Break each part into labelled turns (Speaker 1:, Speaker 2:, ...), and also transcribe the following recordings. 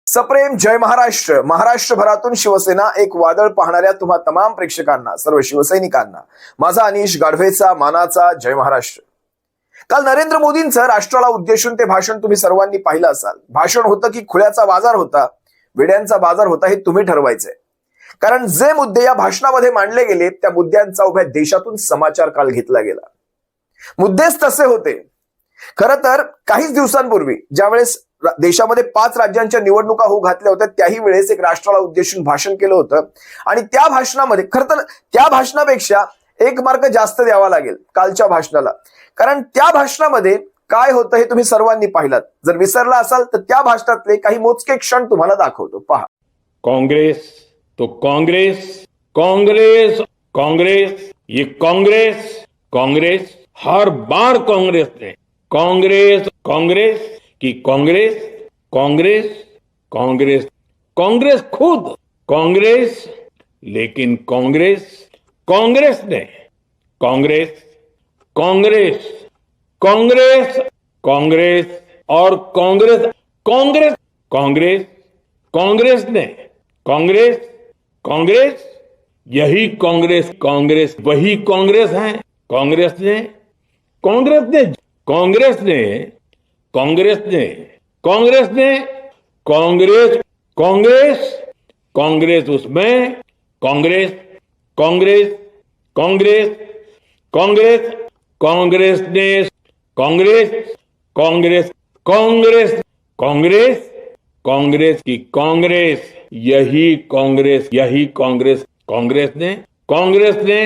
Speaker 1: सप्रेम जय महाराष्ट्र. महाराष्ट्रभरातून शिवसेना एक वादळ पाहणाऱ्या तुम्हा तमाम प्रेक्षकांना, सर्व शिवसैनिकांना माझा अनिश गाढवेचा मानाचा जय महाराष्ट्र. काल नरेंद्र मोदींचं राष्ट्राला उद्देशून ते भाषण तुम्ही सर्वांनी पाहिलं असाल. भाषण होतं की खुळ्याचा बाजार होता, वेड्यांचा बाजार होता, हे तुम्ही ठरवायचंय. कारण जे मुद्दे या भाषणामध्ये मांडले गेले त्या मुद्द्यांचा उभ्या देशातून समाचार काल घेतला गेला. मुद्देच तसे होते. खरं तर काहीच दिवसांपूर्वी ज्यावेळेस देशामध्ये 5 राज्यांच्या निवडणुका होऊ घातल्या होत्या, त्याही वेळेस एक राष्ट्राला उद्देशून भाषण केलं होतं. आणि त्या भाषणामध्ये खरं तर त्या भाषणापेक्षा 1 मार्क जास्त द्यावा लागेल कालच्या भाषणाला. कारण त्या भाषणामध्ये काय होतं हे तुम्ही सर्वांनी पाहिलात. जर विसरला असाल तर त्या भाषणातले काही मोजके क्षण तुम्हाला दाखवतो, पहा.
Speaker 2: कांग्रेस तो कांग्रेस, कांग्रेस कांग्रेस, ये कांग्रेस कांग्रेस, हर बार कांग्रेस ने कांग्रेस कांग्रेस की कांग्रेस कांग्रेस कांग्रेस कांग्रेस खुद कांग्रेस, लेकिन कांग्रेस कांग्रेस ने कांग्रेस कांग्रेस कांग्रेस कांग्रेस और कांग्रेस कांग्रेस कांग्रेस कांग्रेस ने कांग्रेस कांग्रेस, यही कांग्रेस कांग्रेस वही कांग्रेस है. कांग्रेस ने कांग्रेस ने कांग्रेस ने कांग्रेस ने कांग्रेस ने कांग्रेस कांग्रेस कांग्रेस उसमें कांग्रेस कांग्रेस कांग्रेस कांग्रेस कांग्रेस ने कांग्रेस कांग्रेस कांग्रेस कांग्रेस कांग्रेस की कांग्रेस, यही कांग्रेस कांग्रेस ने कांग्रेस ने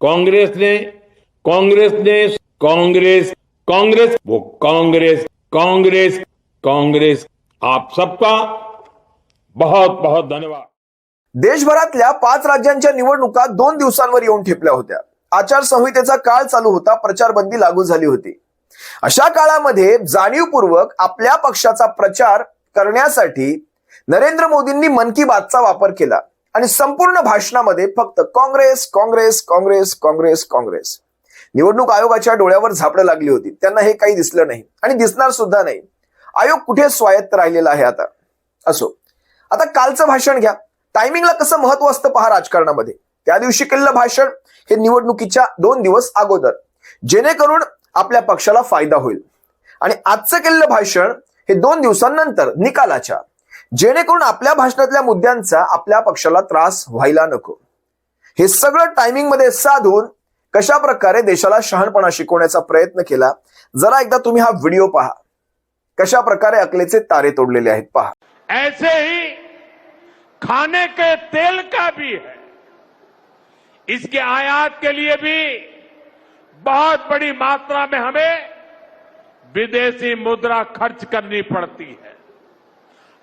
Speaker 2: कांग्रेस ने कांग्रेस ने कांग्रेस कांग्रेस, वो कांग्रेस कांग्रेस कांग्रेस. आप सबका बहुत बहुत धन्यवाद.
Speaker 1: देशभरातल्या 5 राज्यांच्या निवडणुका 2 दिवसांवर येऊन ठेपल्या होत्या. आचारसंहितेचा काळ चालू होता, प्रचारबंदी लागू झाली होती. अशा काळामध्ये जाणीवपूर्वक आपल्या पक्षाचा प्रचार करण्यासाठी नरेंद्र मोदींनी मन की बातचा वापर केला आणि संपूर्ण भाषणामध्ये फक्त काँग्रेस काँग्रेस काँग्रेस काँग्रेस काँग्रेस. निवडणूक आयोगाच्या डोळ्यावर झापडं लागली होती. त्यांना हे काही दिसलं नाही आणि दिसणार सुद्धा नाही. आयोग कुठे स्वायत्त राहिलेला आहे आता. असो, आता कालचं भाषण घ्या. टायमिंगला कसं महत्व असतं पहा राजकारणामध्ये. त्या दिवशी केलेलं भाषण हे निवडणुकीच्या 2 दिवस अगोदर, जेणेकरून आपल्या पक्षाला फायदा होईल. आणि आजचं केलेलं भाषण हे 2 दिवसांनंतर निकालाच्या, जेणेकरून आपल्या भाषणातल्या मुद्द्यांचा आपल्या पक्षाला त्रास व्हायला नको. हे सगळं टायमिंग मध्ये साधून कशा प्रकारे देशाला शहाणपणा शिकवण्याचा प्रयत्न केला, जरा एकदा तुम्ही हा व्हिडिओ पहा. कशा प्रकारे अकलेचे तारे तोडलेले आहेत पहा.
Speaker 3: ऐसे ही खाने के तेल का भी है, इसके आयात के लिए भी बहुत बड़ी मात्रा में हमें विदेशी मुद्रा खर्च करनी पड़ती है.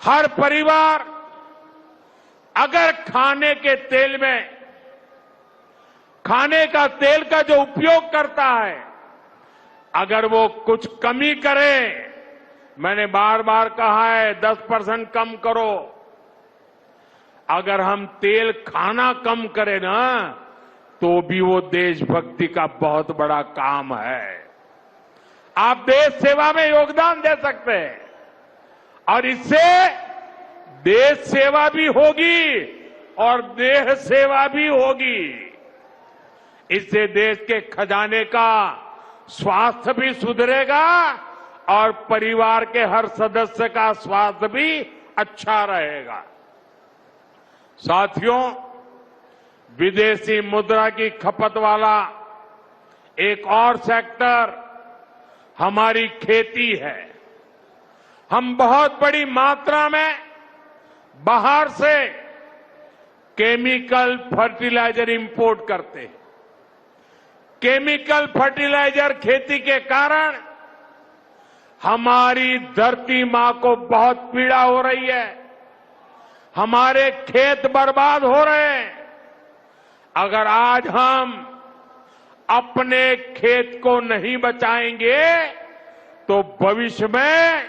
Speaker 3: हर परिवार अगर खाने के तेल में, खाने का तेल का जो उपयोग करता है, अगर वो कुछ कमी करे, मैंने बार बार कहा है 10% कम करो. अगर हम तेल खाना कम करें ना, तो भी वो देशभक्ति का बहुत बड़ा काम है. आप देश सेवा में योगदान दे सकते हैं और इससे देश सेवा भी होगी और देह सेवा भी होगी. इससे देश के खजाने का स्वास्थ्य भी सुधरेगा और परिवार के हर सदस्य का स्वास्थ्य भी अच्छा रहेगा. साथियों, विदेशी मुद्रा की खपत वाला एक और सेक्टर हमारी खेती है. हम बहुत बड़ी मात्रा में बाहर से केमिकल फर्टिलाइजर इंपोर्ट करते हैं. केमिकल फर्टिलाइजर खेती के कारण हमारी धरती मां को बहुत पीड़ा हो रही है. हमारे खेत बर्बाद हो रहे हैं. अगर आज हम अपने खेत को नहीं बचाएंगे तो भविष्य में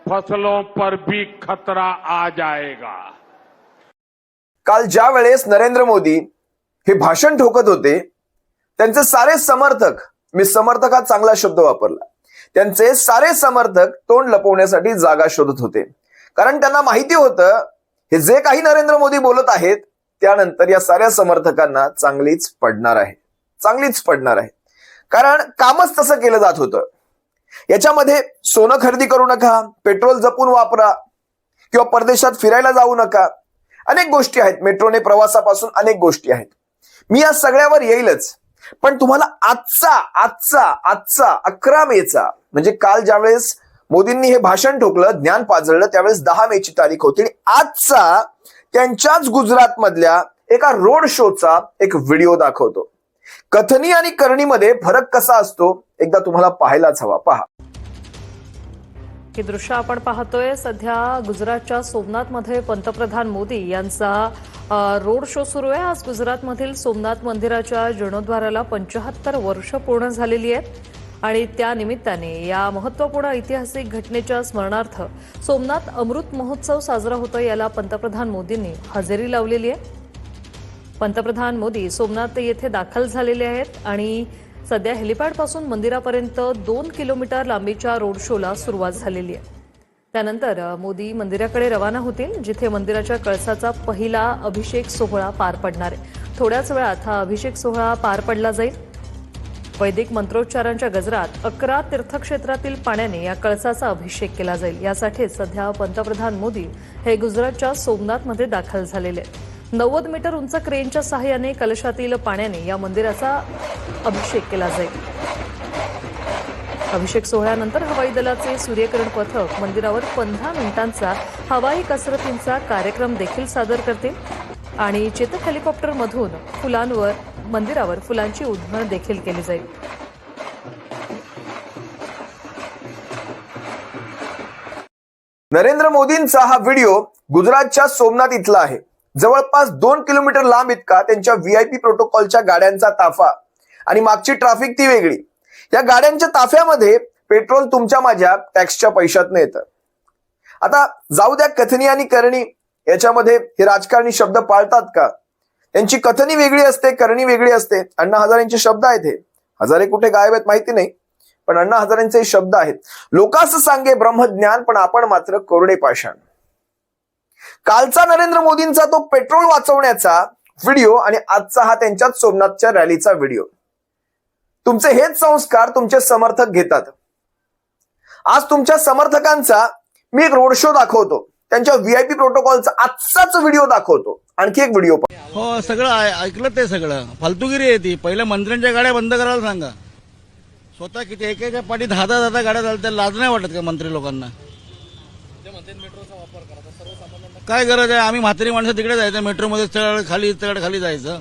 Speaker 3: फसलों पर भी खतरा आ जाएगा.
Speaker 1: काल ज्या वेळेस नरेंद्र मोदी हे भाषण ठोकत होते, त्यांचे सारे समर्थक, मी समर्थक हा चांगला शब्द वापरला, त्यांचे सारे समर्थक तोंड लपवण्यासाठी जागा शोधत होते. कारण त्यांना माहिती होतं हे जे काही नरेंद्र मोदी बोलत आहेत त्यानंतर या साऱ्या समर्थकांना चांगलीच पडणार आहे कारण कामच तसं केलं जात होतं. याच्यामध्ये सोनं खरेदी करू नका, पेट्रोल जपून वापरा किंवा परदेशात फिरायला जाऊ नका, अनेक गोष्टी आहेत. मेट्रोने प्रवासापासून अनेक गोष्टी आहेत. मी या सगळ्यावर येईलच, पण तुम्हाला आजचा 11 मेचा म्हणजे काल ज्यावेळेस मोदींनी हे भाषण ठोकलं, ज्ञान पाजळलं, त्यावेळेस 10 मेची तारीख होती आणि आजचा त्यांच्याच गुजरात मधल्या एका रोड शोचा एक व्हिडिओ दाखवतो. कथनी आणि करणीमध्ये फरक कसा असतो एकदा तुम्हाला पाहायलाच हवा. पहा.
Speaker 4: हे दृश्य आपण पाहतोय. सध्या गुजरातच्या सोमनाथमध्ये पंतप्रधान मोदी यांचा रोड शो सुरू आहे. आज गुजरातमधील सोमनाथ मंदिराच्या जीर्णोद्धाराला 75 वर्ष पूर्ण झालेली आहेत आणि त्या निमित्ताने या महत्त्वपूर्ण ऐतिहासिक घटनेच्या स्मरणार्थ सोमनाथ अमृत महोत्सव साजरा होतोय. याला पंतप्रधान मोदींनी हजेरी लावलेली आहे. पंतप्रधान मोदी सोमनाथ येथे दाखल झालेले आहेत आणि सध्या हेलिपॅडपासून मंदिरापर्यंत 2 किलोमीटर लांबीच्या रोड शोला सुरुवात झालेली आहे. त्यानंतर मोदी मंदिराकडे रवाना होतील, जिथे मंदिराच्या कळसाचा पहिला अभिषेक सोहळा पार पडणार आहे. थोड्याच वेळात हा अभिषेक सोहळा पार पडला जाईल. वैदिक मंत्रोच्चारांच्या गजरात 11 तीर्थक्षेत्रातील पाण्याने या कळसाचा अभिषेक केला जाईल. यासाठी सध्या पंतप्रधान मोदी हे गुजरातच्या सोमनाथमध्ये दाखल झालेले आहेत. 90 मीटर उंच क्रेनच्या सहाय्याने कलशातील पाण्याने या मंदिराचा अभिषेक केला जाईल. अभिषेक सोहळ्यानंतर हवाई दलाचे सूर्यकिरण पथक मंदिरावर 15 मिनिटांचा हवाई कसरतींचा कार्यक्रम देखील सादर करतील आणि चेतक हेलिकॉप्टरमधून मंदिरावर फुलांची उधळण देखील केली जाईल.
Speaker 1: नरेंद्र मोदींचा हा व्हिडिओ गुजरातच्या सोमनाथ इथला आहे. जवळपास 2 किलोमीटर लांब इतका त्यांच्या व्हीआयपी प्रोटोकॉलच्या गाड्यांचा ताफा आणि मागची ट्रॅफिक ती वेगळी. या गाड्यांच्या ताफ्यामध्ये पेट्रोल तुमच्या माझ्या टॅक्सच्या पैशातनं येतं. आता जाऊ द्या कथनी आणि करणी, याच्यामध्ये हे राजकारणी शब्द पाळतात का? त्यांची कथनी वेगळी असते, करणी वेगळी असते. अण्णा हजारेंचे शब्द आहेत हे. हजारे कुठे गायब आहेत माहिती नाही, पण अण्णा हजारेंचे शब्द आहेत. लोकांस सांगे ब्रह्मज्ञान, पण आपण मात्र कोरडे पाषाण. कालचा नरेंद्र मोदींचा तो पेट्रोल वाचवण्याचा व्हिडिओ आणि आजचा हा त्यांच्याच सोमनाथच्या रॅलीचा व्हिडिओ. तुमचे हेच संस्कार तुमचे समर्थक घेतात. आज तुमच्या समर्थकांचा मी एक रोड शो दाखवतो, त्यांच्या व्हीआयपी प्रोटोकॉलचा आजचाच व्हिडिओ दाखवतो. आणखी एक व्हिडिओ
Speaker 5: हो, सगळं ऐकलं ते सगळं फालतूगिरी आहे ती. पहिल्या मंत्र्यांच्या गाड्या बंद करायला सांगा. स्वतः किती एकेच्या पाठी 10 गाड्या चालतात, लाज नाही वाटत का मंत्री लोकांना? काय गरज आहे? आम्ही म्हातारी माणसं तिकडे जायचं, मेट्रोमध्ये चढ खाली जायचं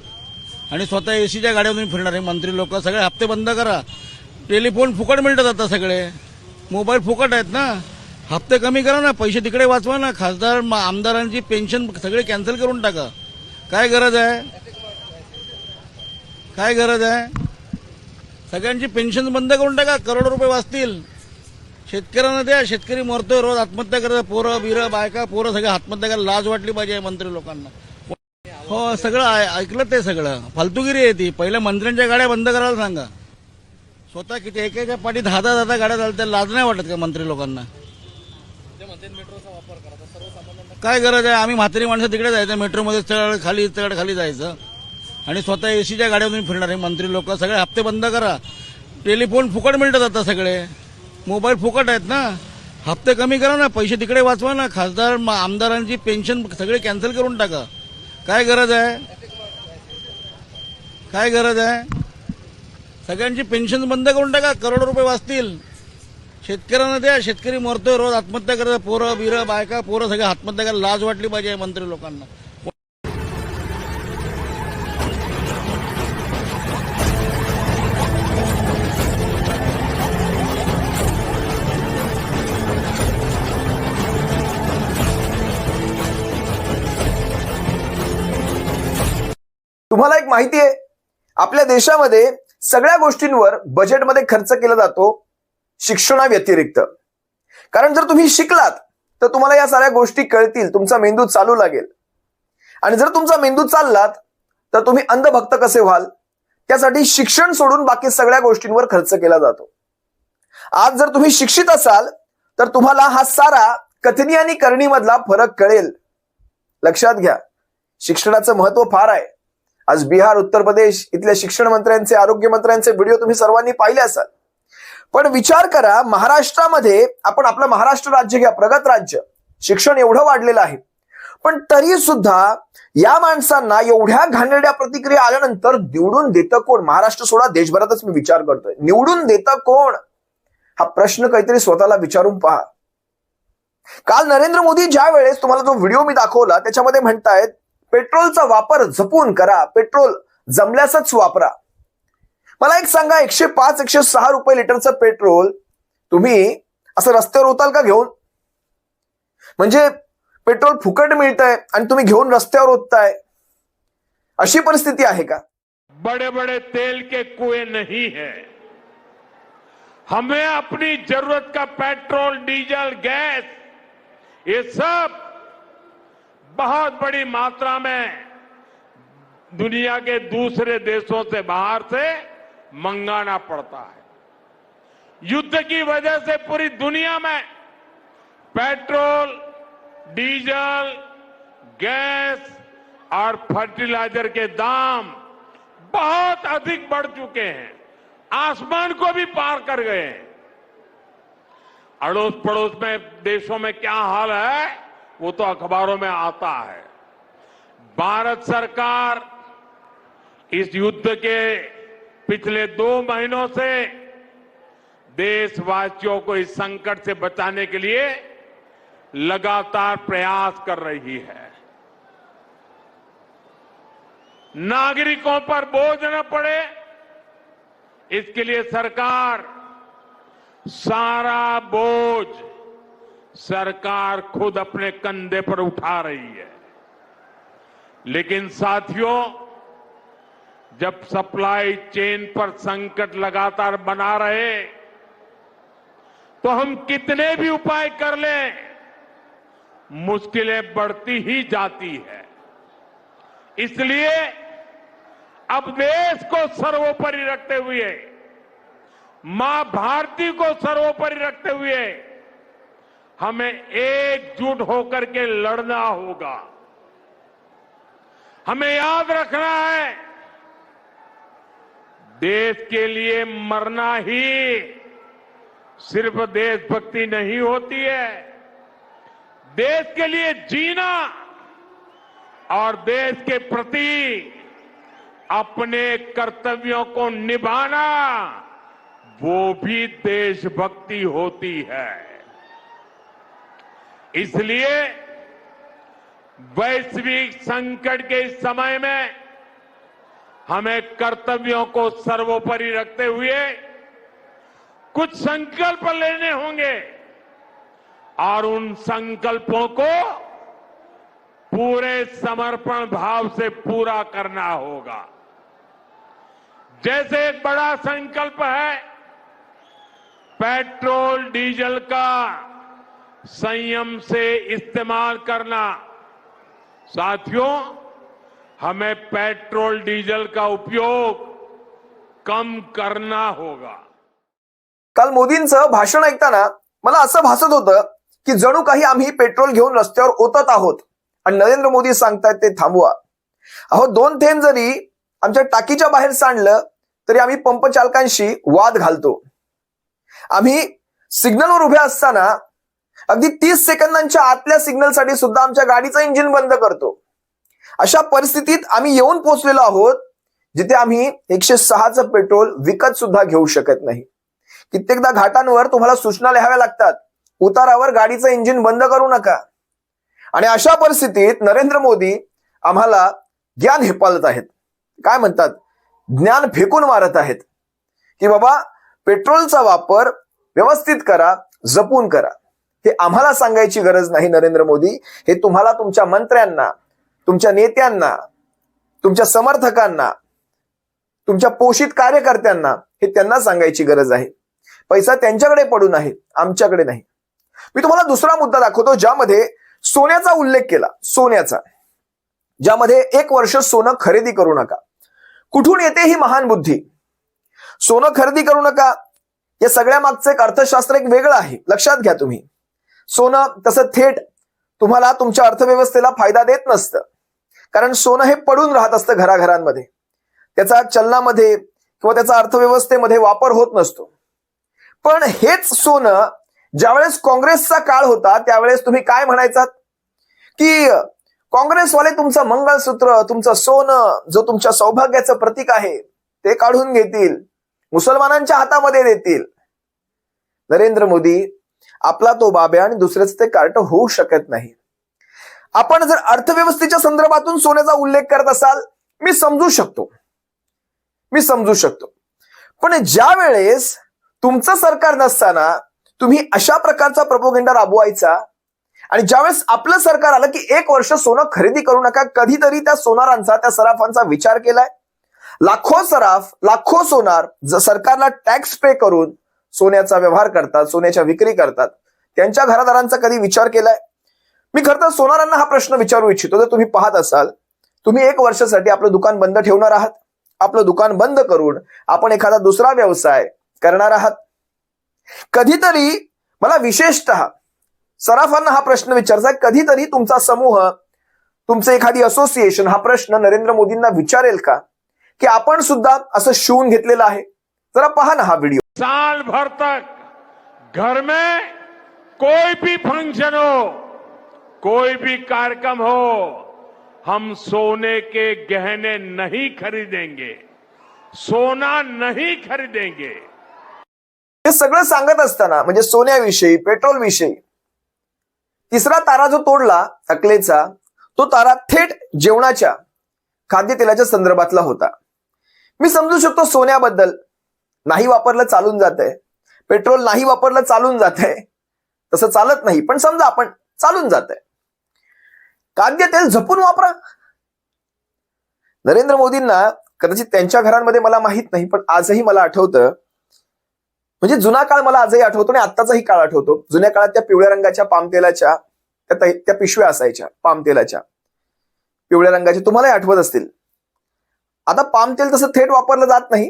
Speaker 5: आणि स्वतः एसीच्या गाड्यामधून फिरणारे मंत्री लोक. सगळे हप्ते बंद करा. टेलिफोन फुकट मिळतात आता, सगळे मोबाईल फुकट आहेत ना. हप्ते कमी करा ना, पैसे तिकडे वाचवा ना. खासदार आमदारांची पेन्शन सगळे कॅन्सल करून टाका. काय गरज आहे? सगळ्यांची पेन्शन बंद करून टाका, करोडो रुपये वाचतील. शेतकऱ्यांना द्या, शेतकरी मरतोय, रोज आत्महत्या करतात. पोरं बायका सगळे आत्महत्या करायला लाज वाटली पाहिजे मंत्री लोकांना. हो, सगळं ऐकलं ते सगळं फालतूगिरी आहे ती. पहिल्या मंत्र्यांच्या गाड्या बंद करायला सांगा. स्वतः किती एकेच्या पाठी 10 गाड्या चालतात, लाज नाही वाटत का मंत्री लोकांना? काय गरज आहे? आम्ही म्हातारी माणसं तिकडे जायचं, मेट्रोमध्ये चढ खाली जायचं आणि स्वतः एसीच्या गाड्यामधून फिरणारे मंत्री लोक. सगळे हप्ते बंद करा. टेलिफोन फुकट मिळतात आता, सगळे मोबाईल फुकट आहेत ना. हप्ते कमी करा ना, पैसे तिकडे वाचवा ना. खासदार आमदारांची पेन्शन सगळे कॅन्सल करून टाका. काय गरज आहे? सगळ्यांची पेन्शन बंद करून टाका, करोडो रुपये वाचतील. शेतकऱ्यांना द्या, शेतकरी मरतोय, रोज आत्महत्या करतात. पोरं बायका सगळे आत्महत्या करायला लाज वाटली पाहिजे मंत्री लोकांना.
Speaker 1: तुम्हाला एक माहिती आहे, आपल्या देशामध्ये सगळ्या गोष्टींवर बजेटमध्ये खर्च केला जातो शिक्षणाव्यतिरिक्त. कारण जर तुम्ही शिकलात तर तुम्हाला या साऱ्या गोष्टी कळतील, तुमचा मेंदू चालू लागेल. आणि जर तुमचा मेंदू चाललात तर तुम्ही अंधभक्त कसे व्हाल? त्यासाठी शिक्षण सोडून बाकी सगळ्या गोष्टींवर खर्च केला जातो. आज जर तुम्ही शिक्षित असाल तर तुम्हाला हा सारा कथनी आणि करणी मधला फरक कळेल. लक्षात घ्या, शिक्षणाचं महत्व फार आहे. आज बिहार, उत्तर प्रदेश इथल्या शिक्षण मंत्र्यांचे, आरोग्य मंत्र्यांचे व्हिडिओ तुम्ही सर्वांनी पाहिले असाल. पण विचार करा, महाराष्ट्रामध्ये आपण आपलं महाराष्ट्र राज्य घ्या, प्रगत राज्य, शिक्षण एवढं वाढलेलं आहे, पण तरी सुद्धा या माणसांना एवढ्या घाणेरड्या प्रतिक्रिया आल्यानंतर निवडून देतं कोण? महाराष्ट्र सोडा, देशभरातच मी विचार करतोय, निवडून देतं कोण? हा प्रश्न काहीतरी स्वतःला विचारून पहा. काल नरेंद्र मोदी ज्या वेळेस, तुम्हाला जो व्हिडिओ मी दाखवला त्याच्यामध्ये म्हणतायत पेट्रोलचा वापर जपून करा, पेट्रोल जमल्यासच वापरा. मला एक सांगा, 105 106 रुपये लिटरचं पेट्रोल तुम्ही असं रस्त्यावर उताल का घेऊन? म्हणजे पेट्रोल फुकट मिळतंय आणि तुम्ही घेऊन रस्त्यावर ओतताय, अशी परिस्थिती आहे का?
Speaker 3: बड़े बड़े तेल के कुएं नहीं है. हमें अपनी जरूरत का पेट्रोल, डीजल, गैस, ये सब बहुत बड़ी मात्रा में दुनिया के दूसरे देशों से, बाहर से मंगाना पड़ता है. युद्ध की वजह से पूरी दुनिया में पेट्रोल, डीजल, गैस और फर्टिलाइजर के दाम बहुत अधिक बढ़ चुके हैं, आसमान को भी पार कर गए हैं. अड़ोस पड़ोस में देशों में क्या हाल है वो तो अखबारों में आता है. भारत सरकार इस युद्ध के पिछले 2 महीनों से देशवासियों को इस संकट से बचाने के लिए लगातार प्रयास कर रही है. नागरिकों पर बोझ न पड़े, इसके लिए सरकार सारा बोझ सरकार खुद अपने कंधे पर उठा रही है. लेकिन साथियों, जब सप्लाई चेन पर संकट लगातार बना रहे तो हम कितने भी उपाय कर लें, मुश्किलें बढ़ती ही जाती है. इसलिए अब देश को सर्वोपरि रखते हुए, मां भारती को सर्वोपरि रखते हुए हमें एकजुट होकर के लड़ना होगा. हमें याद रखना है, देश के लिए मरना ही सिर्फ देशभक्ति नहीं होती है. देश के लिए जीना और देश के प्रति अपने कर्तव्यों को निभाना, वो भी देशभक्ति होती है. इसलिए वैश्विक संकट के इस समय में हमें कर्तव्यों को सर्वोपरि रखते हुए कुछ संकल्प लेने होंगे और उन संकल्पों को पूरे समर्पण भाव से पूरा करना होगा. जैसे एक बड़ा संकल्प है पेट्रोल डीजल का संयम से इस्तेमाल करना. साथियों, हमें पेट्रोल डीजल का उपयोग कम करना होगा.
Speaker 1: काल मोदींचं भाषण ऐकताना मला असं भासत होतं की जणू काही आम्ही पेट्रोल घेऊन रस्त्यावर ओतत आहोत आणि नरेंद्र मोदी सांगतायत ते थांबवा. अहो, 2 थेंब जरी आमच्या टाकीच्या बाहेर सांडलं तरी आम्ही पंप चालकांशी वाद घालतो. आम्ही सिग्नलवर उभे असताना अगदी 30 सेकंदांच्या आतल्या सिग्नलसाठी सुद्धा आमच्या गाडीचं इंजिन बंद करतो. अशा परिस्थितीत आम्ही येऊन पोहोचलेलो आहोत जिथे आम्ही 106चं पेट्रोल विकत सुद्धा घेऊ शकत नाही. कित्येकदा घाटांवर तुम्हाला सूचना लिहाव्या लागतात, उतारावर गाडीचं इंजिन बंद करू नका. आणि अशा परिस्थितीत नरेंद्र मोदी आम्हाला ज्ञान हेपालत आहेत, काय म्हणतात, ज्ञान फेकून मारत आहेत की बाबा पेट्रोलचा वापर व्यवस्थित करा, जपून करा. हे आम्हाला सांगायची गरज नाही नरेंद्र मोदी, हे तुम्हाला तुमच्या मंत्र्यांना, तुमच्या नेत्यांना, तुमच्या समर्थकांना, तुमच्या पोषित कार्यकर्त्यांना हे त्यांना सांगायची गरज आहे. पैसा त्यांच्याकडे पडून आहे, आमच्याकडे नाही. मी तुम्हाला दुसरा मुद्दा दाखवतो ज्यामध्ये सोन्याचा उल्लेख केला, सोन्याचा, ज्यामध्ये 1 वर्ष सोनं खरेदी करू नका. कुठून येते ही महान बुद्धी? सोनं खरेदी करू नका या सगळ्या मागचं एक अर्थशास्त्र एक वेगळं आहे, लक्षात घ्या तुम्ही. सोनं तसं थेट तुम्हाला तुमच्या अर्थव्यवस्थेला फायदा देत नसतं, कारण सोनं हे पडून राहत असतं घराघरांमध्ये, त्याचा चलनामध्ये किंवा त्याचा अर्थव्यवस्थेमध्ये वापर होत नसतो. पण हेच सोनं ज्यावेळेस काँग्रेसचा काळ होता त्यावेळेस तुम्ही काय म्हणायचात की काँग्रेसवाले तुमचं मंगळसूत्र, तुमचं सोनं, जो तुमच्या सौभाग्याचं प्रतीक आहे ते काढून घेतील, मुसलमानांच्या हातामध्ये देतील. नरेंद्र मोदी आपला तो बाब्या आणि दुसऱ्याच ते कार्ट होऊ शकत नाही. आपण जर अर्थव्यवस्थेच्या संदर्भातून सोन्याचा उल्लेख करत असाल, मी समजू शकतो. पण ज्या वेळेस तुमचं सरकार नसताना तुम्ही अशा प्रकारचा प्रोपोगंडा राबवायचा आणि ज्यावेळेस आपलं सरकार आलं की 1 वर्ष सोनं खरेदी करू नका, कधीतरी त्या सोनारांचा, त्या सराफांचा विचार केलाय? लाखो सराफ, लाखो सोनार सरकारला टॅक्स पे करून सोन्याचा व्यवहार करतात, सोन्याच्या विक्री करतात, त्यांच्या घरादारांचा कधी विचार केलाय? मी खरं तर सोनारांना हा प्रश्न विचारू इच्छितो. जर तुम्ही पाहत असाल, तुम्ही 1 वर्षासाठी आपलं दुकान बंद ठेवणार आहात, आपलं दुकान बंद करून आपण एखादा दुसरा व्यवसाय करणार आहात. कधीतरी मला विशेषतः सराफांना हा प्रश्न विचारायचा, कधीतरी तुमचा समूह, तुमचं एखादी असोसिएशन हा प्रश्न नरेंद्र मोदींना विचारेल का की आपण सुद्धा असं शिवून घेतलेलं आहे? जरा पहा ना हा व्हिडिओ.
Speaker 3: साल भर तक घर में कोई भी फंक्शन हो, कोई भी कार्यक्रम हो, हम सोने के गहने नहीं खरीदेंगे, सोना नहीं खरीदेंगे.
Speaker 1: हे सगळं सांगत असताना म्हणजे सोन्याविषयी, पेट्रोलविषयी, तिसरा तारा जो तोडला अकलेचा, तो तारा थेट जेवणाच्या, खाद्यतेलाच्या संदर्भातला होता. मी समजू शकतो सोन्याबद्दल नाही वापरलं चालून जातंय, पेट्रोल नाही वापरलं चालून जातंय, तसं चालत नाही, पण समजा आपण चालून जातंय. खाद्यतेल जपून वापरा. नरेंद्र मोदींना कदाचित त्यांच्या घरांमध्ये मला माहित नाही, पण आजही मला आठवतं, म्हणजे जुना काळ मला आजही आठवतो आणि आत्ताचाही काळ आठवतो. जुन्या काळात त्या पिवळ्या रंगाच्या पामतेलाच्या त्या पिशव्या असायच्या, पामतेलाच्या पिवळ्या रंगाच्या, तुम्हालाही आठवत असतील. आता पामतेल तसं थेट वापरलं जात नाही,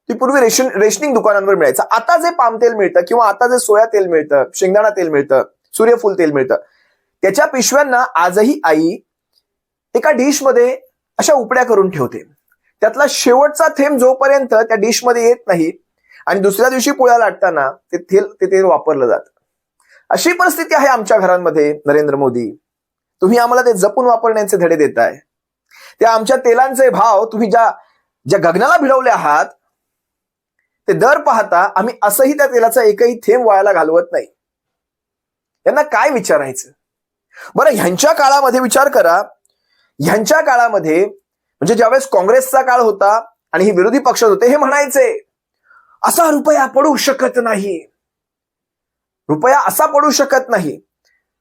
Speaker 1: ती पूर्वी रेशनिंग दुकानांवर मिळायचं. आता जे पामतेल मिळतं किंवा आता जे सोया तेल मिळतं, शेंगदाणा तेल मिळतं, सूर्यफूल तेल मिळतं, त्याच्या पिशव्यांना आजही आई एका डिशमध्ये अशा उपड्या करून ठेवते. त्यातला शेवटचा थेंब जोपर्यंत त्या डिशमध्ये येत नाही आणि दुसऱ्या दिवशी पोळ्या लाटताना ते तेल वापरलं जातं. अशी परिस्थिती आहे आमच्या घरांमध्ये. नरेंद्र मोदी, तुम्ही आम्हाला ते जपून वापरण्याचे धडे देताय. त्या आमच्या तेलांचे भाव तुम्ही ज्या गगनाला भिडवले आहात, ते दर पाहता आम्ही असंही त्या तेलाचा एकही थेंब वायाला घालवत नाही. यांना काय विचारायचं? बरं, ह्यांच्या काळामध्ये विचार करा. ह्यांच्या काळामध्ये म्हणजे ज्यावेळेस काँग्रेसचा काळ होता आणि हे विरोधी पक्षात होते, हे म्हणायचे असा रुपया पडू शकत नाही, रुपया असा पडू शकत नाही.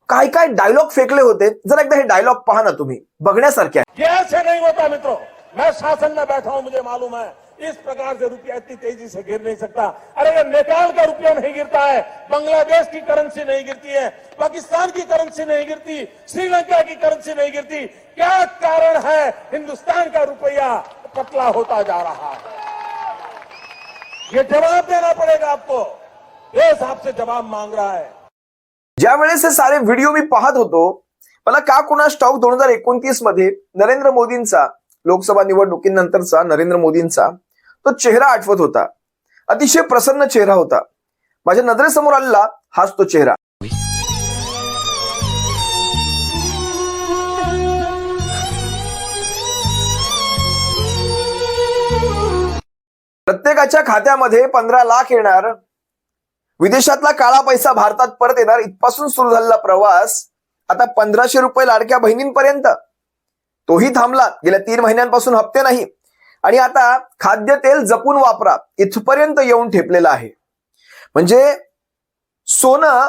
Speaker 1: काय काय डायलॉग फेकले होते. जर एकदा हे डायलॉग पहा ना तुम्ही, बघण्यासारखे आहे.
Speaker 6: ये ऐसे नहीं होता मित्रों, मैं शासन में बैठा हूं, मुझे मालूम है इस प्रकार से रुपया इतनी तेजी से गिर नहीं सकता. अरे ये नेपाल का रुपया नहीं गिरता है, बांग्लादेश की करेंसी नहीं गिरती है, पाकिस्तान की करेंसी नहीं गिरती, श्रीलंका की करेंसी नहीं गिरती. क्या कारण है हिंदुस्तान का रुपया पतला होता जा रहा है? ये जवाब देना पड़ेगा आपको. देश आपसे जवाब मांग रहा है.
Speaker 1: ज्या वेळेस हे सारे व्हिडिओ मी पाहत होतो, मला का कुणास ठाऊक 2029 मध्ये नरेंद्र मोदींचा, लोकसभा निवडणुकीनंतरचा नरेंद्र मोदींचा तो चेहरा आठवत होता. अतिशय प्रसन्न चेहरा होता. माझ्या नजरेसमोर आलेला हाच तो चेहरा. प्रत्येकाच्या खात्यामध्ये 15 लाख येणार, विदेशातला काळा पैसा भारतात परत येणार, इथपासून सुरू झालेला प्रवास आता 1500 रुपये लाडक्या बहिणींपर्यंत, तोही थांबला. गेल्या 3 महिन्यांपासून हप्ते नाही. आणि आता खाद्यतेल जपून वापरा इथपर्यंत येऊन ठेपलेला आहे. म्हणजे सोनं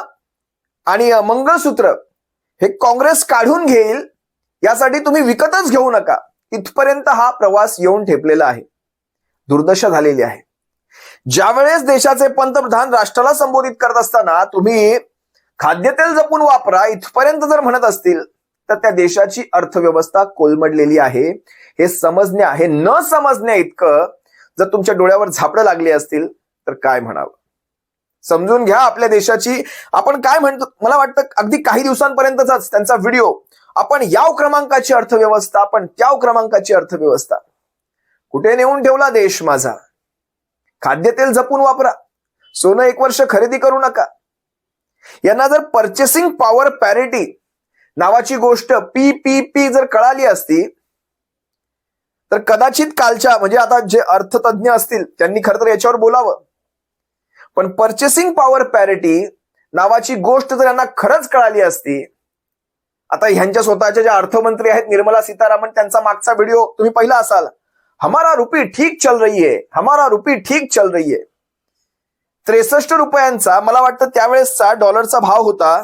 Speaker 1: आणि मंगळसूत्र हे काँग्रेस काढून घेईल यासाठी तुम्ही विकतच घेऊ नका, इथपर्यंत हा प्रवास येऊन ठेपलेला आहे. दुर्दशा झालेली आहे. ज्यावेळेस देशाचे पंतप्रधान राष्ट्राला संबोधित करत असताना तुम्ही खाद्यतेल जपून वापरा इथपर्यंत जर म्हणत असतील, तर त्या देशाची अर्थव्यवस्था कोलमडलेली आहे हे समजण्या, हे न समजण्या इतकं जर तुमच्या डोळ्यावर झापडं लागली असतील तर काय म्हणावं. समजून घ्या आपल्या देशाची आपण काय म्हणतो. मला वाटतं अगदी काही दिवसांपर्यंतचाच त्यांचा व्हिडिओ, आपण याव क्रमांकाची अर्थव्यवस्था, आपण त्याव क्रमांकाची अर्थव्यवस्था. कुठे नेऊन ठेवला देश माझा. खाद्यतेल जपून वापरा, सोनं 1 वर्ष खरेदी करू नका. यांना जर पर्चेसिंग पॉवर पॅरिटी नावाची गोष्ट PPP जर कळाली असती तर कदाचित कालच्या म्हणजे आता जे अर्थतज्ञ असतील त्यांनी खरं तर याच्यावर बोलावं. पण पर्चेसिंग पॉवर पॅरिटी नावाची गोष्ट जर यांना खरंच कळाली असती, आता ह्यांच्या स्वतःच्या ज्या अर्थमंत्री आहेत निर्मला सीतारामन, त्यांचा मागचा व्हिडिओ तुम्ही पाहिला असाल, हमारा रुपी ठीक चल रही है, हमारा रुपी ठीक चल रही है. 63 रुपयांचा मला वाटतं त्यावेळेसचा डॉलरचा भाव होता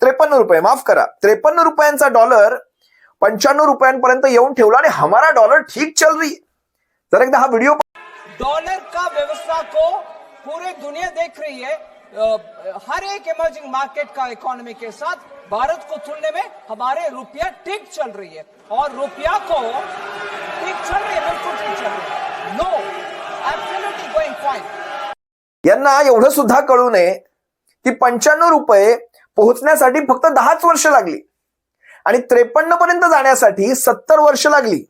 Speaker 1: 53 रुपये, माफ करा 53 रुपयांचा डॉलर 95 रुपयांपर्यंत येऊन ठेवला आणि हमारा डॉलर ठीक चल रही है. जर एकदा हा व्हिडिओ
Speaker 7: डॉलर का व्यवस्था को पूरी दुनिया देख रही है. हर एक इमर्जिंग मार्केट का इकोनॉमी के साथ भारत को तुलने में हमारे रुपया ठीक चल रही है और रुपया को ठीक चल रही है, बिल्कुल ठीक चल रही है. No, absolutely going fine.
Speaker 1: यांना एवढं सुद्धा कळू नये की 95 रुपये पोहोचण्यासाठी फक्त 10च वर्ष लागली आणि 53 पर्यंत जाण्यासाठी 70 वर्ष लागली.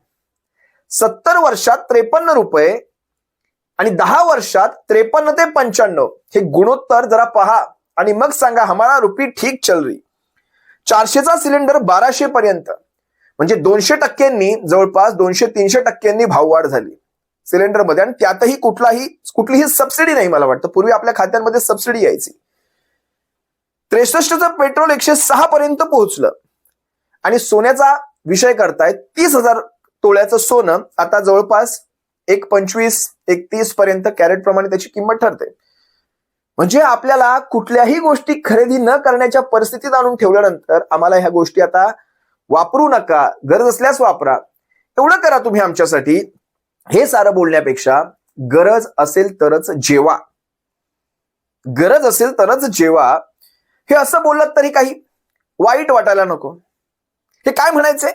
Speaker 1: 70 वर्षात 53 रुपये आणि 10 वर्षात 53 ते 95 हे गुणोत्तर जरा पहा आणि मग सांगा हमारा रुपी ठीक चल रही. 400चा सिलेंडर 1200 पर्यंत, म्हणजे 200%, जवळपास 200-300% भाववाढ झाली सिलेंडरमध्ये. आणि त्यातही कुठलीही सबसिडी नाही. मला वाटतं पूर्वी आपल्या खात्यांमध्ये सबसिडी यायची. 63चं पेट्रोल 106 पर्यंत पोहोचलं आणि सोन्याचा विषय करतायत 30,000 तोळ्याचं सोनं आता जवळपास 1.25-1.30 पर्यंत कॅरेट प्रमाणे त्याची किंमत ठरते. म्हणजे आपल्याला कुठल्याही गोष्टी खरेदी न करण्याच्या परिस्थितीत आणून ठेवल्यानंतर आम्हाला ह्या गोष्टी आता वापरू नका, गरज असल्यास वापरा, एवढं करा तुम्ही आमच्यासाठी. हे सारं बोलण्यापेक्षा गरज असेल तरच जेवा, गरज असेल तरच जेवा, हे असं बोललं तरी काही वाईट वाटायला नको. हे काय म्हणायचंय,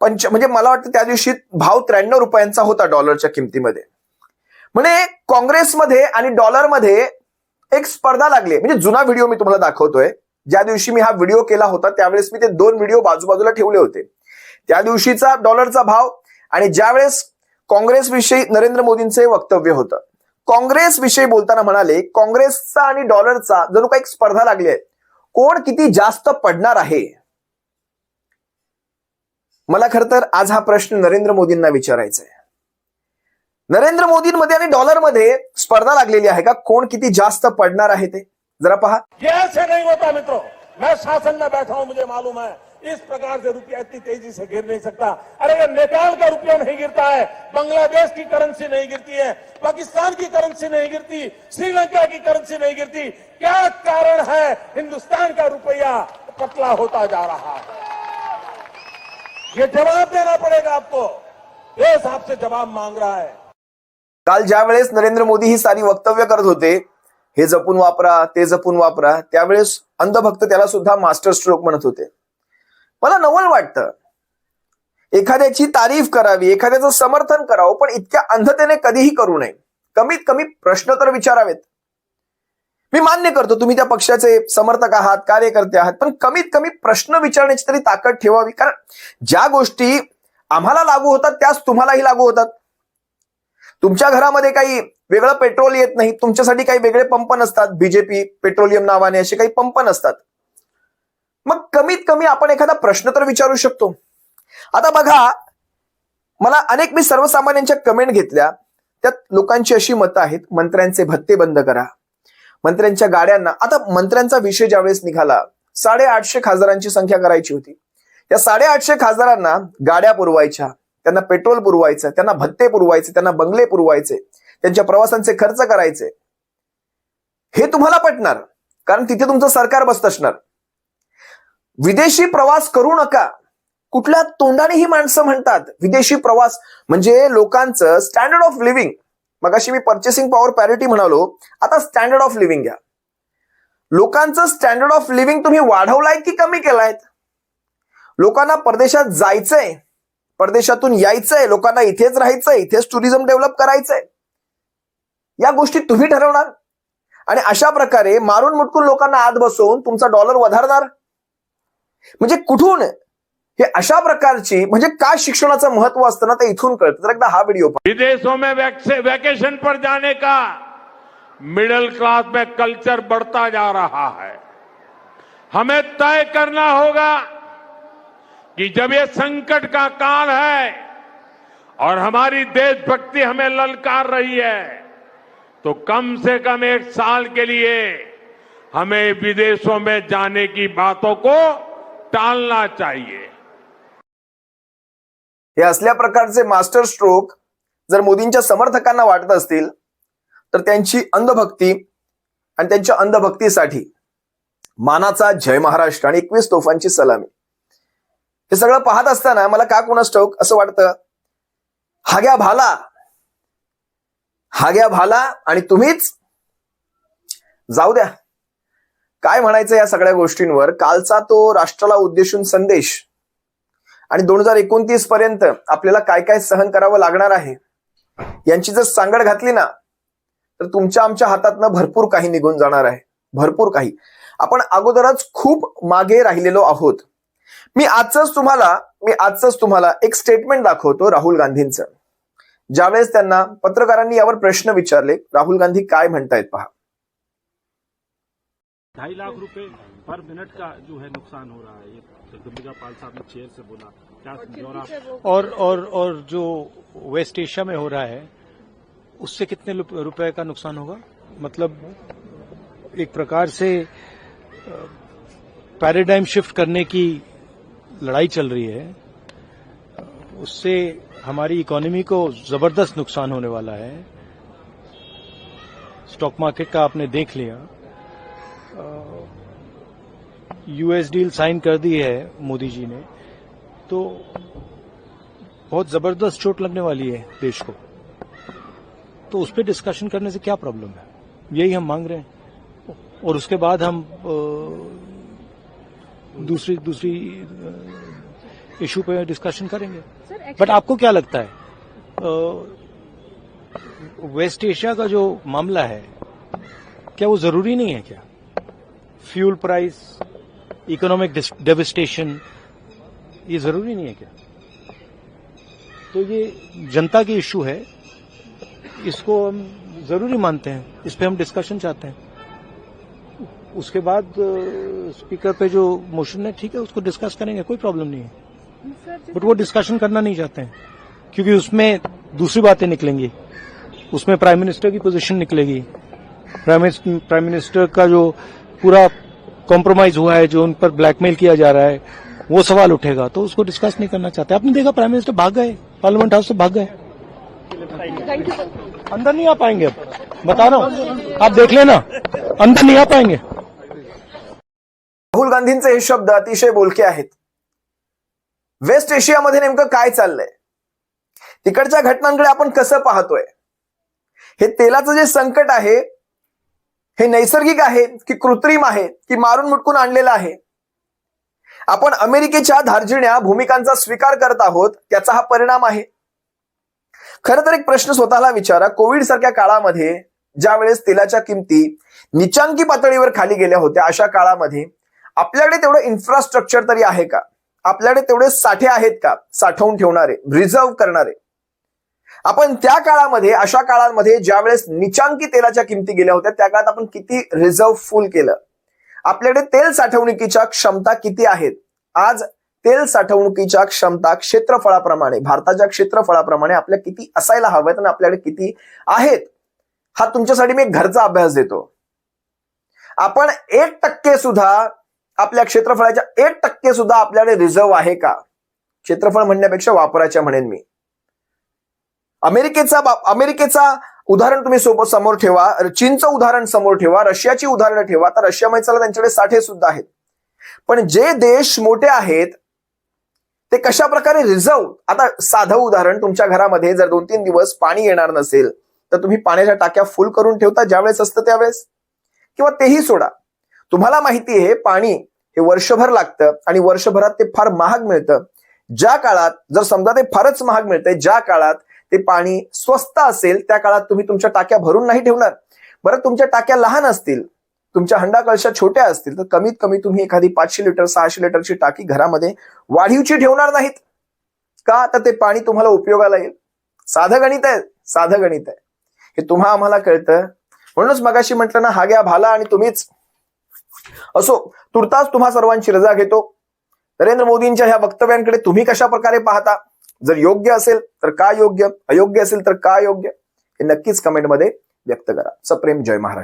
Speaker 1: म्हणजे मला वाटतं त्या दिवशी भाव 93 रुपयांचा होता डॉलरच्या किमतीमध्ये. म्हणजे काँग्रेसमध्ये आणि डॉलरमध्ये एक स्पर्धा लागली. म्हणजे जुना व्हिडिओ मी तुम्हाला दाखवतोय. ज्या दिवशी मी हा व्हिडिओ केला होता त्यावेळेस मी ते 2 व्हिडिओ बाजूबाजूला ठेवले होते. त्या दिवशीचा डॉलरचा भाव आणि ज्यावेळेस काँग्रेस विषयी नरेंद्र मोदींचे वक्तव्य होतं. काँग्रेस विषयी बोलताना म्हणाले काँग्रेसचा आणि डॉलरचा जणू काही स्पर्धा लागली आहे, कोण किती जास्त पडणार आहे. मला खरं तर आज हा प्रश्न नरेंद्र मोदींना विचारायचा आहे. नरेंद्र मोदींमध्ये आणि डॉलरमध्ये स्पर्धा लागलेली आहे का, कोण किती जास्त पडणार आहे ते जरा पहा.
Speaker 6: ये ऐसे नहीं होता मित्रों. मैं शासन में बैठा हूं, मुझे मालूम है इस प्रकार से रुपया इतनी तेजी से गिर नहीं सकता. अरे ये नेपाल का रुपया नहीं गिरता है, बांग्लादेश की करेंसी नहीं गिरती है, पाकिस्तान की करेंसी नहीं गिरती, श्रीलंका की करेंसी नहीं गिरती. क्या कारण है हिंदुस्तान का रुपया पतला होता जा रहा है? ये जवाब देना पड़ेगा आपको. देश आपसे जवाब मांग रहा है.
Speaker 1: काल ज्या वेळेस नरेंद्र मोदी ही सारी वक्तव्य करत होते, हे जपून वापरा, ते जपून वापरा, त्यावेळेस अंधभक्त त्याला सुद्धा मास्टर स्ट्रोक म्हणत होते. मला नवल वाटतं एखाद्याची तारीफ करावी, एखाद्याचं समर्थन करावं, पण इतक्या अंधतेने कधीही करू नये. कमीत कमी प्रश्न तर विचारावेत. मी मान्य करतो तुम्ही त्या पक्षाचे समर्थक आहात, कार्यकर्ते आहात, पण कमीत कमी प्रश्न विचारण्याची तरी ताकद ठेवावी. कारण ज्या गोष्टी आम्हाला लागू होतात त्याच तुम्हालाही लागू होतात. तुमच्या घरामध्ये काही वेगळं पेट्रोल येत नाही, तुमच्यासाठी काही वेगळे पंप नसतात, बीजेपी पेट्रोलियम नावाने असे काही पंप नसतात. मग कमीत कमी आपण एखादा प्रश्न तर विचारू शकतो. आता बघा, मला मी सर्वसामान्यांच्या कमेंट घेतल्या, त्यात लोकांची अशी मतं आहेत, मंत्र्यांचे भत्ते बंद करा, मंत्र्यांच्या गाड्यांना. आता मंत्र्यांचा विषय ज्यावेळेस निघाला, 850 खासदारांची संख्या करायची होती. या 850 खासदारांना गाड्या पुरवायच्या, त्यांना पेट्रोल पुरवायचं, त्यांना भत्ते पुरवायचे, त्यांना बंगले पुरवायचे, त्यांच्या प्रवासांचे खर्च करायचे. हे तुम्हाला पटणार कारण तिथे तुमचं सरकार बसत असणार. विदेशी प्रवास करू नका, कुठल्या तोंडाने ही माणसं म्हणतात. विदेशी प्रवास म्हणजे लोकांचं स्टँडर्ड ऑफ लिव्हिंग. मगाशी मी पर्चेसिंग पॉवर पॅरिटी म्हणालो, आता स्टँडर्ड ऑफ लिव्हिंग घ्या. लोकांचं स्टँडर्ड ऑफ लिव्हिंग तुम्ही वाढवलाय की कमी केलाय? लोकांना परदेशात जायचंय, परदेशातून यायचंय, लोकांना इथेच राहायचंय, इथेच टुरिझम डेव्हलप करायचंय. या गोष्टी तुम्ही ठरवणार. आणि अशा प्रकारे मारून मुटकून लोकांना आत बसवून तुमचा डॉलर वधारणार? म्हणजे कुठून हे अशा प्रकारची, म्हणजे काय शिक्षणाचं महत्व असतं ना ते इथून कळतं. तर एकदा हा व्हिडिओ पहा.
Speaker 3: विदेशों में वैकेशन पर जाने का मिडिल क्लास में कल्चर बढ़ता जा रहा है. हमें तय करना होगा कि जब ये संकट का काल है और हमारी देशभक्ति हमें ललकार रही है, तो कम से कम 1 साल के लिए हमें विदेशों में जाने की बातों को टालना चाहिए.
Speaker 1: हे असल्या प्रकारचे मास्टर स्ट्रोक जर मोदींच्या समर्थकांना वाटत असतील तर त्यांची अंधभक्ती आणि त्यांच्या अंधभक्तीसाठी मानाचा जय महाराष्ट्र आणि 21 तोफांची सलामी. हे सगळं पाहत असताना मला का कोणास ठाऊक असं वाटतं, हाग्या भाला आणि तुम्हीच जाऊ द्या. काय म्हणायचं या सगळ्या गोष्टींवर? कालचा तो राष्ट्राला उद्देशून संदेश आणि 2029 पर्यंत आपल्याला काय काय सहन करावं लागणार आहे यांची जर सांगड घातली ना तर तुमच्या आमच्या हातातनं भरपूर काही निघून जाणार आहे. भरपूर काही. आपण अगोदरच खूप मागे राहिलेलो आहोत. मी आजच तुम्हाला एक स्टेटमेंट दाखवतो राहुल गांधींचं. ज्यावेळेस त्यांना पत्रकारांनी यावर प्रश्न विचारले, राहुल गांधी काय म्हणतायत पहा.
Speaker 8: 2.5 लाख रुपए पर मिनट का जो है नुकसान हो रहा है, ये जगदम्बिका पाल साहब ने चेयर से बोला. क्या और जो वेस्ट एशिया में हो रहा है उससे कितने रुपए का नुकसान होगा? मतलब एक प्रकार से पैराडाइम शिफ्ट करने की लड़ाई चल रही है. उससे हमारी इकोनॉमी को जबरदस्त नुकसान होने वाला है. स्टॉक मार्केट का आपने देख लिया. यूएस डील साइन कर दी है मोदी जी ने, तो बहुत जबरदस्त चोट लगने वाली है देश को. तो उस पर डिस्कशन करने से क्या प्रॉब्लम है? यही हम मांग रहे हैं. और उसके बाद हम दूसरी इशू पे डिस्कशन करेंगे. बट आपको क्या लगता है, वेस्ट एशिया का जो मामला है क्या वो जरूरी नहीं है क्या? फ्यूल प्राइस, इकोनॉमिक डेविस्टेशन, ये जरूरी नहीं है क्या? तो ये जनता की इश्यू है, इसको हम जरूरी मानते हैं, इस पे हम डिस्कशन चाहते हैं. उसके बाद स्पीकर पे जो मोशन है, ठीक है, उसको डिस्कस करेंगे, कोई प्रॉब्लम नहीं है. बट वो डिस्कशन करना नहीं चाहते हैं क्योंकि उसमें दूसरी बातें निकलेंगी. उसमें प्राइम मिनिस्टर की पोजीशन निकलेगी. प्राइम मिनिस्टर का जो पूरा कॉम्प्रोमाइज हुआ है, जो उन पर ब्लैकमेल किया जा रहा है, वो सवाल उठेगा. तो उसको डिस्कस नहीं करना चाहते. आपने देखा प्राइम मिनिस्टर भाग गए, पार्लियामेंट हाउस से भाग गए. अंदर नहीं आ पाएंगे. अब बता रहा हूं, आप देख लेना, अंदर नहीं आ पाएंगे.
Speaker 1: राहुल गांधींचे हे शब्द अतिशय बोलके आहेत. वेस्ट एशियामध्ये नेमकं काय चाललंय, तिकडच्या घटनांकडे आपण कसं पाहतोय, हे तेलाचं जे संकट आहे हे नैसर्गिक आहे की कृत्रिम आहे की मारून मुटकून आणलेलं आहे? आपण अमेरिकेच्या धार्जिण्या भूमिकांचा स्वीकार करत आहोत, त्याचा हा परिणाम आहे. खरं तर एक प्रश्न स्वतःला विचारा. कोविड सारख्या काळामध्ये ज्या वेळेस तेलाच्या किमती निचांकी पातळीवर खाली गेल्या होत्या, अशा काळामध्ये आपल्याकडे तेवढं इन्फ्रास्ट्रक्चर तरी आहे का? आपल्याकडे तेवढे साठे आहेत का साठवून ठेवणारे, रिझर्व्ह करणारे? आपण त्या काळामध्ये, अशा काळांमध्ये ज्यावेळेस निचांकी तेलाच्या किमती गेल्या होत्या, त्या काळात आपण किती रिझर्व्ह फुल केलं? आपल्याकडे तेल साठवणुकीच्या क्षमता किती आहेत? आज तेल साठवणुकीच्या क्षमता क्षेत्रफळाप्रमाणे, भारताच्या क्षेत्रफळाप्रमाणे आपल्या किती असायला हव्यात आणि आपल्याकडे किती आहेत? हा तुमच्यासाठी मी एक घरचा अभ्यास देतो. आपण 1% सुद्धा, आपल्या क्षेत्रफळाच्या 1% सुद्धा आपल्याकडे रिझर्व्ह आहे का? क्षेत्रफळ म्हणण्यापेक्षा वापराच्या म्हणेन मी. अमेरिकेचा उदाहरण तुम्ही समोर ठेवा, चीनचं उदाहरण समोर ठेवा, रशियाची उदाहरणं ठेवा, तर रशियामध्ये चला त्यांच्याकडे साठे सुद्धा आहेत. पण जे देश मोठे आहेत ते कशा प्रकारे रिझर्व्ह? आता साधं उदाहरण, तुमच्या घरामध्ये जर 2-3 दिवस पाणी येणार नसेल तर तुम्ही पाण्याच्या टाक्या फुल करून ठेवता ज्यावेळेस असतं त्यावेळेस, किंवा तेही सोडा. तुम्हाला माहिती आहे पाणी हे वर्षभर लागतं आणि वर्षभरात ते फार महाग मिळतं. ज्या काळात, जर समजा ते फारच महाग मिळतंय, ज्या काळात ते पाणी स्वस्त असेल त्या काळात तुम्ही तुमच्या टाक्या भरून नाही ठेवणार. बरं, तुमच्या टाक्या लहान असतील, तुमच्या हंडा कळशा छोट्या असतील, तर कमीत कमी तुम्ही एखादी 500 लिटर 600 लिटरची टाकी घरामध्ये वाढीवची ठेवणार नाहीत का? तर ते पाणी तुम्हाला उपयोगाला येईल. साधं गणित आहे, साधं गणित आहे. हे तुम्हा आम्हाला कळतं. म्हणूनच मगाशी म्हटलं ना, हा घ्या भाला आणि तुम्हीच. असो, तुर्तास तुम्हा सर्वांची रजा घेतो. नरेंद्र मोदींच्या ह्या वक्तव्यांकडे तुम्ही कशा प्रकारे पाहता? जर योग्य असेल तर का योग्य, अयोग्य असेल तर का योग्य, हे नक्कीच कमेंटमध्ये व्यक्त करा. सप्रेम जय महाराष्ट्र.